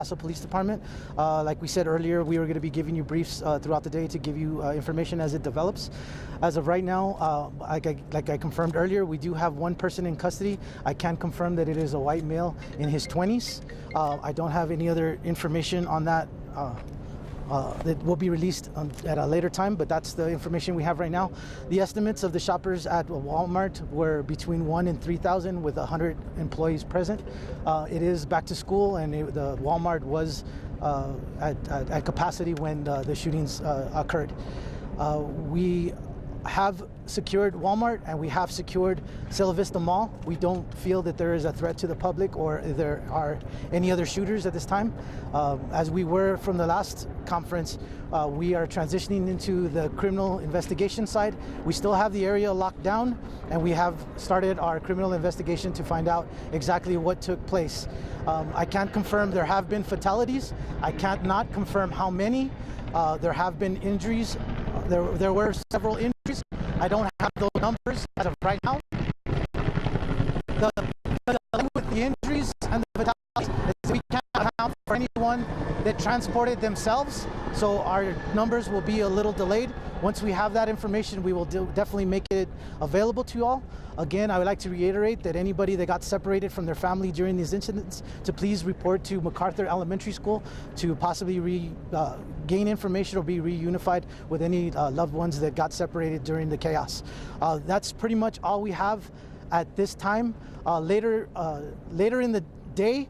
Paso Police Department. Like we said earlier, we were going to be giving you briefs throughout the day to give you information as it develops. As of right now, like I confirmed earlier, we do have one person in custody. I can confirm that it is a white male in his 20s. I don't have any other information on that. That will be released at a later time, but that's the information we have right now. The estimates of the shoppers at Walmart were between 1,000 and 3,000 with 100 employees present. It is back to school, and the Walmart was at capacity when the shootings occurred. We have secured Walmart and we have secured Cielo Vista Mall. We don't feel that there is a threat to the public or there are any other shooters at this time. As we were from the last conference, we are transitioning into the criminal investigation side. We still have the area locked down, and we have started our criminal investigation to find out exactly what took place. I can't confirm there have been fatalities. I can't not confirm how many. There have been injuries. There were several injuries. I don't have those numbers as of right now. With the injuries and the fatalities, we can't account for anyone that transported themselves, so our numbers will be a little delayed. Once we have that information, we will definitely make it available to you all. Again, I would like to reiterate that anybody that got separated from their family during these incidents to please report to MacArthur Elementary School to possibly gain information or be reunified with any loved ones that got separated during the chaos. That's pretty much all we have at this time. Later in the day,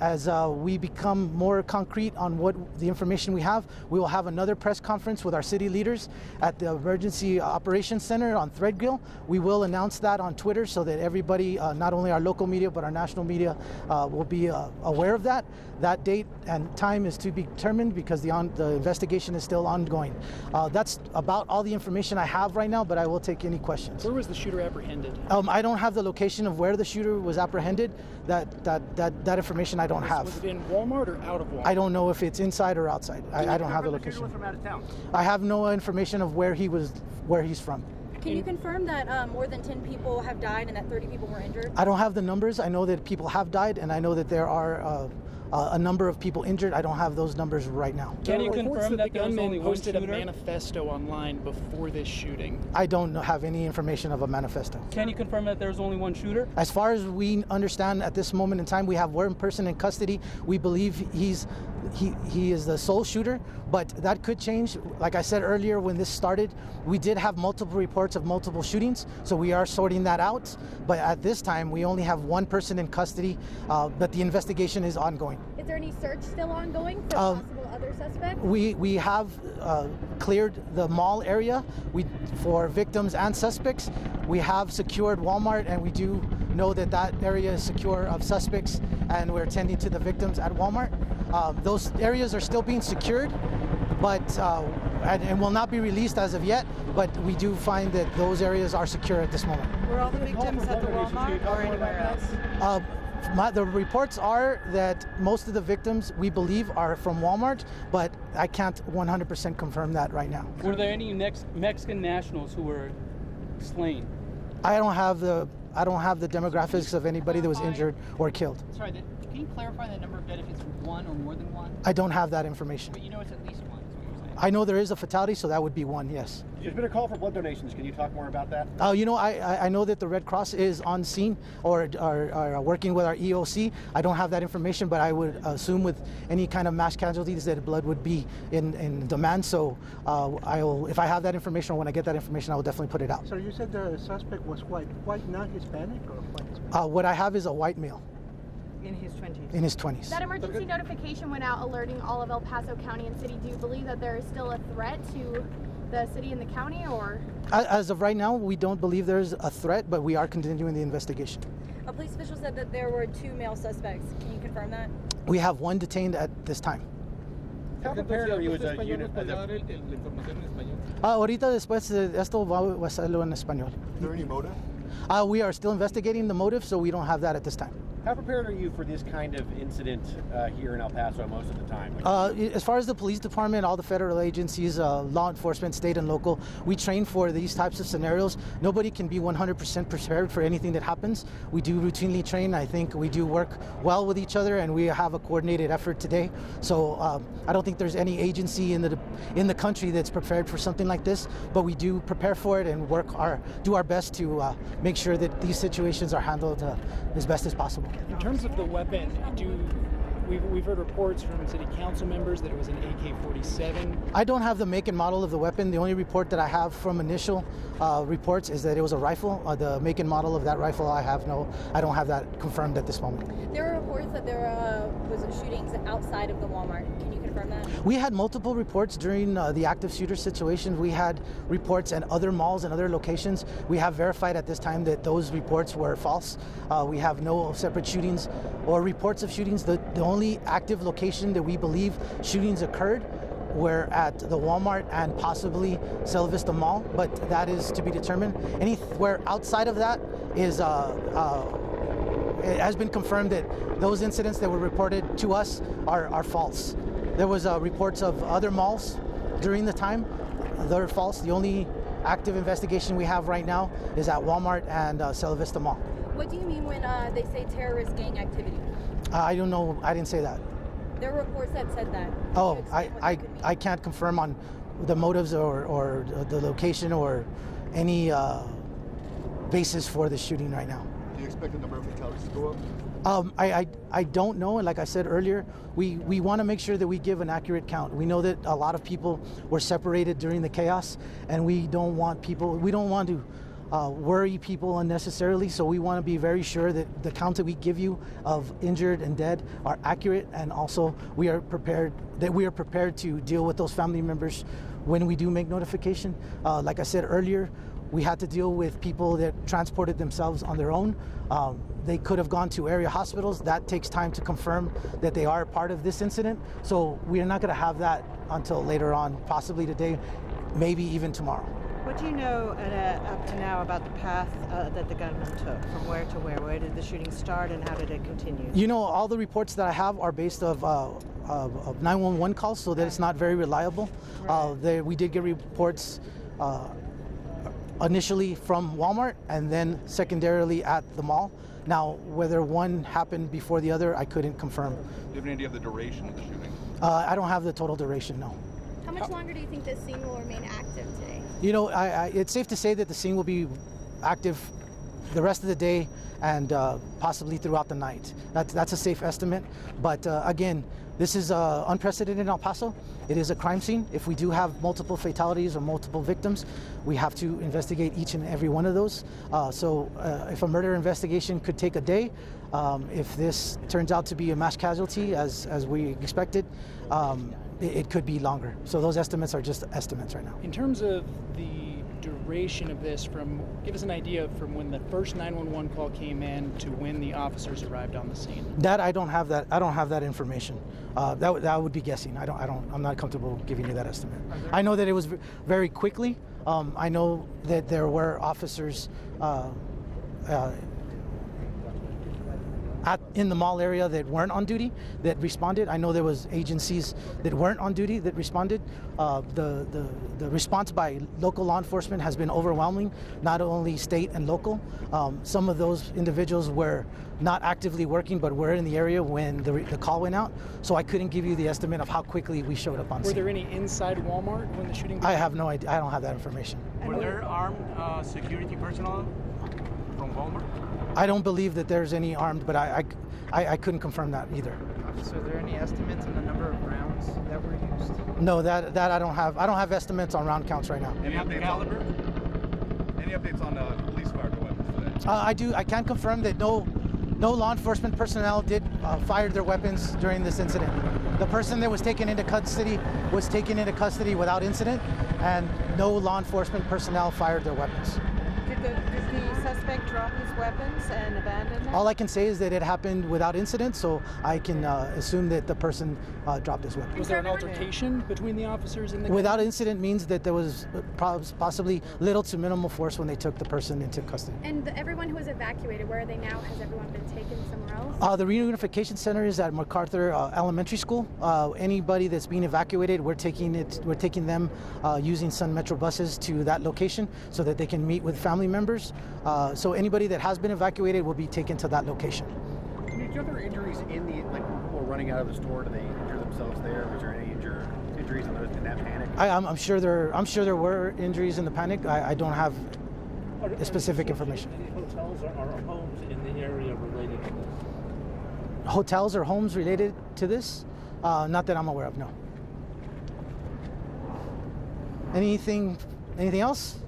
as we become more concrete on what the information we have, we will have another press conference with our city leaders at the Emergency Operations Center on Threadgill. We will announce that on Twitter so that everybody, not only our local media, but our national media will be aware of that. That date and time is to be determined because the investigation is still ongoing. That's about all the information I have right now, but I will take any questions. Where was the shooter apprehended? I don't have the location of where the shooter was apprehended. That information I don't have. Was it in Walmart or out of Walmart? I don't know if it's inside or outside. I don't have the location. Was from out of town? I have no information of where he's from. Can you confirm that more than 10 people have died and that 30 people were injured? I don't have the numbers. I know that people have died, and I know that there are a number of people injured. I don't have those numbers right now. Can you confirm that the gunman posted a manifesto online before this shooting? I don't have any information of a manifesto. Can you confirm that there's only one shooter? As far as we understand at this moment in time, we have one person in custody. We believe he is the sole shooter, but that could change. Like I said earlier, when this started, we did have multiple reports of multiple shootings, so we are sorting that out. But at this time, we only have one person in custody, but the investigation is ongoing. Is there any search still ongoing for possible other suspects? We have cleared the mall area for victims and suspects. We have secured Walmart, and we do know that area is secure of suspects, and we're attending to the victims at Walmart. Those areas are still being secured, but and will not be released as of yet, but we do find that those areas are secure at this moment. Were all the victims at the Walmart or anywhere else? The reports are that most of the victims, we believe, are from Walmart, but I can't 100% confirm that right now. Were there any Mexican nationals who were slain? I don't have the demographics of anybody that was injured or killed. Sorry, can you clarify the number of dead if it's one or more than one? I don't have that information. But you know it's at least one, is what you're saying? I know there is a fatality, so that would be one, yes. There's been a call for blood donations. Can you talk more about that? I know that the Red Cross is on scene or are working with our EOC. I don't have that information, but I would assume with any kind of mass casualties that blood would be in demand. So if I have that information or when I get that information, I will definitely put it out. So you said the suspect was white, not Hispanic or white Hispanic? What I have is a white male. In his 20s? In his 20s. That emergency notification went out alerting all of El Paso County and City. Do you believe that there is still a threat to the city and the county, or? As of right now, we don't believe there's a threat, but we are continuing the investigation. A police official said that there were 2 male suspects. Can you confirm that? We have 1 detained at this time. How prepared are you as a unit? Ahorita después de esto va a hacerlo en español. Is there any motive? We are still investigating the motive, so we don't have that at this time. How prepared are you for this kind of incident here in El Paso most of the time? As far as the police department, all the federal agencies, law enforcement, state and local, we train for these types of scenarios. Nobody can be 100% prepared for anything that happens. We do routinely train. I think we do work well with each other, and we have a coordinated effort today. So I don't think there's any agency in the country that's prepared for something like this, but we do prepare for it and do our best to make sure that these situations are handled as best as possible. In terms of the weapon, we've heard reports from city council members that it was an AK-47. I don't have the make and model of the weapon. The only report that I have from initial reports is that it was a rifle. The make and model of that rifle, I don't have that confirmed at this moment. There were reports that there was shootings outside of the Walmart. Can you confirm that? We had multiple reports during the active shooter situation. We had reports at other malls and other locations. We have verified at this time that those reports were false. We have no separate shootings or reports of shootings. The only active location that we believe shootings occurred were at the Walmart and possibly Sela Vista Mall, but that is to be determined. Anywhere outside of that is it has been confirmed that those incidents that were reported to us are false. There was reports of other malls during the time. They're false. The only active investigation we have right now is at Walmart and Sela Vista Mall. What do you mean when they say terrorist gang activity? I don't know. I didn't say that. There were reports that said that. Oh, I can't confirm on the motives or the location or any basis for the shooting right now. Do you expect the number of fatalities to go up? I don't know, and like I said earlier, we want to make sure that we give an accurate count. We know that a lot of people were separated during the chaos, and we don't want to worry people unnecessarily, so we want to be very sure that the counts that we give you of injured and dead are accurate, and also we are prepared to deal with those family members when we do make notification. Like I said earlier, we had to deal with people that transported themselves on their own. They could have gone to area hospitals. That takes time to confirm that they are part of this incident. So we are not going to have that until later on, possibly today, maybe even tomorrow. What do you know up to now about the path that the gunman took? From where to where? Where did the shooting start and how did it continue? You know, all the reports that I have are based of 911 calls, so that it's not very reliable. Right. We did get reports initially from Walmart and then secondarily at the mall. Now, whether one happened before the other, I couldn't confirm. Do you have any idea of the duration of the shooting? I don't have the total duration, no. How much longer do you think this scene will remain active today? You know, it's safe to say that the scene will be active the rest of the day and possibly throughout the night. That's a safe estimate. But again, this is unprecedented in El Paso. It is a crime scene. If we do have multiple fatalities or multiple victims, we have to investigate each and every one of those. So if a murder investigation could take a day, if this turns out to be a mass casualty as we expected, it could be longer. So those estimates are just estimates right now. In terms of the duration of this, give us an idea from when the first 911 call came in to when the officers arrived on the scene. That I don't have that. I don't have that information. That would be guessing. I'm not comfortable giving you that estimate. I know that it was very quickly. I know that there were officers in the mall area that weren't on duty that responded. I know there was agencies that weren't on duty that responded. The response by local law enforcement has been overwhelming, not only state and local. Some of those individuals were not actively working but were in the area when the call went out, so I couldn't give you the estimate of how quickly we showed up on scene. Were there any inside Walmart when the shooting began? I have no idea. I don't have that information. Were there armed security personnel from Walmart? I don't believe that there's any armed, but I couldn't confirm that either. So are there any estimates on the number of rounds that were used? No, that I don't have. I don't have estimates on round counts right now. Any updates on police fired weapons today? I can confirm that no law enforcement personnel did fire their weapons during this incident. The person that was taken into custody was taken into custody without incident, and no law enforcement personnel fired their weapons. Did the suspect suspect drop his weapons and abandon them? All I can say is that it happened without incident, so I can assume that the person dropped his weapon. Was there an altercation between the officers and the Without incident means that there was possibly little to minimal force when they took the person into custody. And everyone who was evacuated, where are they now? Has everyone been taken somewhere else? The reunification center is at MacArthur Elementary School. Anybody that's being evacuated, we're taking them using Sun Metro buses to that location so that they can meet with family members. So anybody that has been evacuated will be taken to that location. Are there injuries in the, like, people running out of the store? Do they injure themselves there? Was there any injuries in that panic? I'm sure there were injuries in the panic. I don't have specific information. Any hotels or homes in the area related to this? Hotels or homes related to this? Not that I'm aware of, no. Anything else?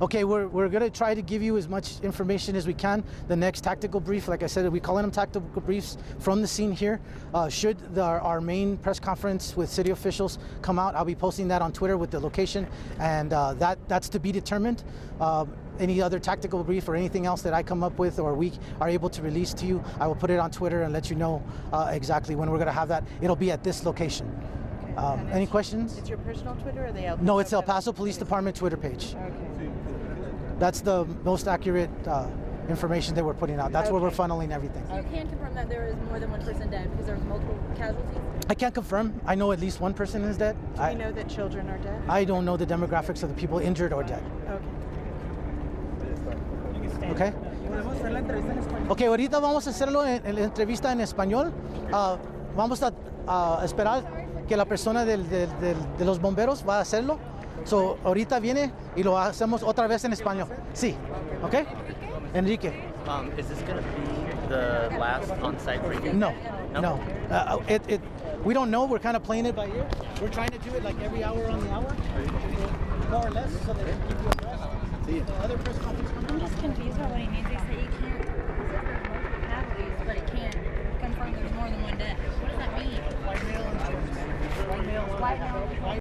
Okay, we're going to try to give you as much information as we can. The next tactical brief, like I said, we call them tactical briefs from the scene here. Should our main press conference with city officials come out, I'll be posting that on Twitter with the location, and that's to be determined. Any other tactical brief or anything else that I come up with or we are able to release to you, I will put it on Twitter and let you know exactly when we're going to have that. It'll be at this location. Any questions? It's your personal Twitter or the El Paso? No, it's El Paso Police Department Twitter page. Okay. That's the most accurate information that we're putting out. That's where we're funneling everything. You can confirm that there is more than one person dead because there's multiple casualties? I can't confirm. I know at least one person is dead. Do we know that children are dead? I don't know the demographics of the people injured or dead. Okay. Okay. Ok, ahorita vamos a hacerlo en la entrevista en español. Vamos a esperar que la persona de los bomberos va a hacerlo. So, ahorita viene y lo hacemos otra vez en español. Sí. Okay? Enrique. Is this going to be the last on-site briefing? No. We don't know. We're kind of playing it by ear. We're trying to do it like every hour on the hour, more or less, so that we can keep you abreast. The other press conference. I'm just confused about what he means. He said you